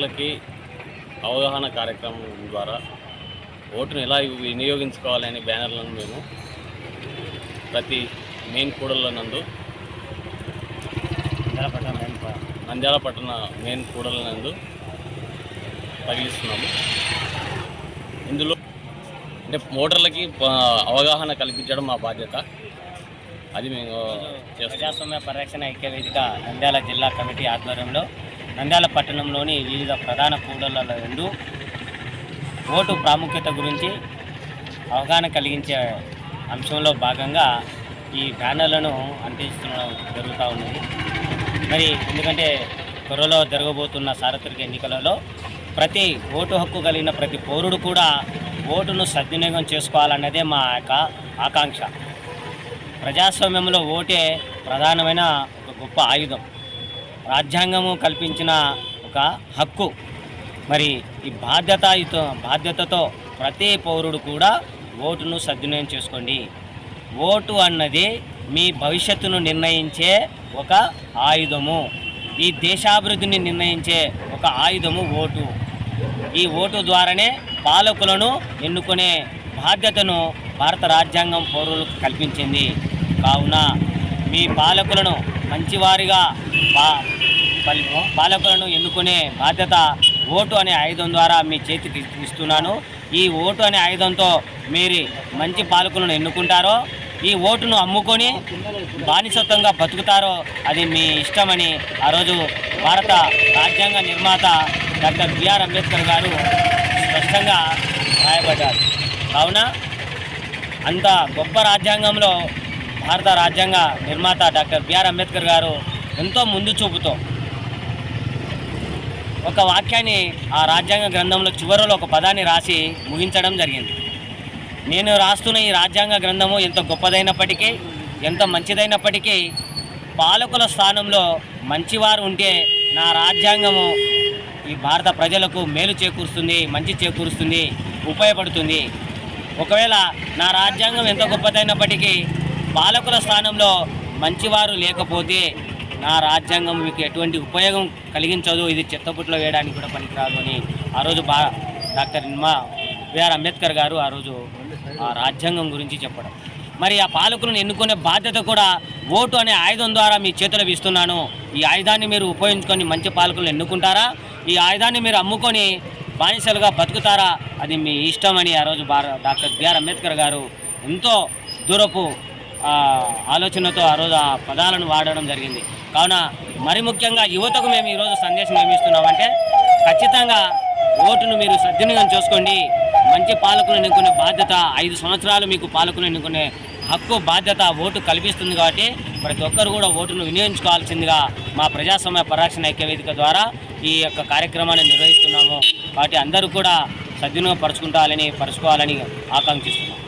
ఓటర్లకి అవగాహన కార్యక్రమం ద్వారా ఓటును ఎలా వినియోగించుకోవాలని బ్యానర్లను మేము ప్రతి మెయిన్ కూడళ్ళ నందు నంద్యాల పట్టణ మెయిన్ కూడళ్ళ నందు తగిలిస్తున్నాము. ఇందులో అంటే ఓటర్లకి అవగాహన కల్పించడం మా బాధ్యత. అది మేము ప్రజాస్వామ్య పరిరక్షణ ఐక్య వేదిక నంద్యాల జిల్లా కమిటీ ఆధ్వర్యంలో నంద్యాల పట్టణంలోని వివిధ ప్రధాన కూడళ్లలో నుండి ఓటు ప్రాముఖ్యత గురించి అవగాహన కలిగించే అంశంలో భాగంగా ఈ బ్యానర్లను అంటించడం జరుగుతూ ఉన్నది. మరి ఎందుకంటే త్వరలో జరగబోతున్న సార్వత్రిక ఎన్నికలలో ప్రతి ఓటు హక్కు కలిగిన ప్రతి పౌరుడు కూడా ఓటును సద్వినియోగం చేసుకోవాలన్నదే మా యొక్క ఆకాంక్ష. ప్రజాస్వామ్యంలో ఓటే ప్రధానమైన ఒక గొప్ప ఆయుధం, రాజ్యాంగము కల్పించిన ఒక హక్కు. మరి ఈ బాధ్యతతో ప్రతి పౌరుడు కూడా ఓటును సద్వినియోగం చేసుకోండి. ఓటు అన్నది మీ భవిష్యత్తును నిర్ణయించే ఒక ఆయుధము, ఈ దేశాభివృద్ధిని నిర్ణయించే ఒక ఆయుధము ఓటు. ఈ ఓటు ద్వారానే పాలకులను ఎన్నుకునే బాధ్యతను భారత రాజ్యాంగం పౌరులకు కల్పించింది. కావున మీ పాలకులను మంచివారిగా పాలకులను ఎన్నుకునే బాధ్యత ఓటు అనే ఆయుధం ద్వారా మీ చేతికి ఇస్తున్నాను. ఈ ఓటు అనే ఆయుధంతో మీరు మంచి పాలకులను ఎన్నుకుంటారో, ఈ ఓటును అమ్ముకొని బానిసత్వంగా బతుకుతారో అది మీ ఇష్టమని ఆ రోజు భారత రాజ్యాంగ నిర్మాత డాక్టర్ బిఆర్ అంబేద్కర్ గారు స్పష్టంగా రాయబడ్డారు. కావున అంత గొప్ప రాజ్యాంగంలో భారత రాజ్యాంగ నిర్మాత డాక్టర్ బిఆర్ అంబేద్కర్ గారు ఎంతో ముందు చూపుతో ఒక వాక్యాన్ని ఆ రాజ్యాంగ గ్రంథంలో చివరిలో ఒక పదాన్ని రాసి ముగించడం జరిగింది. నేను రాస్తున్న ఈ రాజ్యాంగ గ్రంథము ఎంత గొప్పదైనప్పటికీ, ఎంత మంచిదైనప్పటికీ పాలకుల స్థానంలో మంచివారు ఉంటే నా రాజ్యాంగము ఈ భారత ప్రజలకు మేలు చేకూరుస్తుంది, మంచి చేకూరుస్తుంది, ఉపయోగపడుతుంది. ఒకవేళ నా రాజ్యాంగం ఎంత గొప్పదైనప్పటికీ పాలకుల స్థానంలో మంచివారు లేకపోతే నా రాజ్యాంగం మీకు ఎటువంటి ఉపయోగం కలిగించదు, ఇది చెత్తపుట్లో వేయడానికి కూడా పనికిరాదు అని ఆ రోజు డాక్టర్ బిఆర్ అంబేద్కర్ గారు ఆ రోజు ఆ రాజ్యాంగం గురించి చెప్పడం. మరి ఆ పాలకులను ఎన్నుకునే బాధ్యత కూడా ఓటు అనే ఆయుధం ద్వారా మీ చేతులు ఇస్తున్నాను. ఈ ఆయుధాన్ని మీరు ఉపయోగించుకొని మంచి పాలకులను ఎన్నుకుంటారా, ఈ ఆయుధాన్ని మీరు అమ్ముకొని బానిసలుగా బతుకుతారా, అది మీ ఇష్టం అని ఆ రోజు డాక్టర్ బిఆర్ అంబేద్కర్ గారు ఎంతో దూరపు ఆలోచనతో ఆ రోజు ఆ పదాలను వాడడం జరిగింది. కావున మరి ముఖ్యంగా యువతకు మేము ఈరోజు సందేశం ఏమి ఇస్తున్నామంటే, ఖచ్చితంగా ఓటును మీరు సద్వినియోగం చేసుకోండి. మంచి పాలకులను ఎన్నుకునే బాధ్యత 5 సంవత్సరాలు మీకు పాలకులను ఎన్నుకునే హక్కు బాధ్యత ఓటు కల్పిస్తుంది. కాబట్టి ప్రతి ఒక్కరు కూడా ఓటును వినియోగించుకోవాల్సిందిగా మా ప్రజాస్వామ్య పరిరక్షణ ఐక్య వేదిక ద్వారా ఈ యొక్క కార్యక్రమాన్ని నిర్వహిస్తున్నాము. కాబట్టి అందరూ కూడా సద్వినియోగపరచుకోవాలని ఆకాంక్షిస్తున్నాం.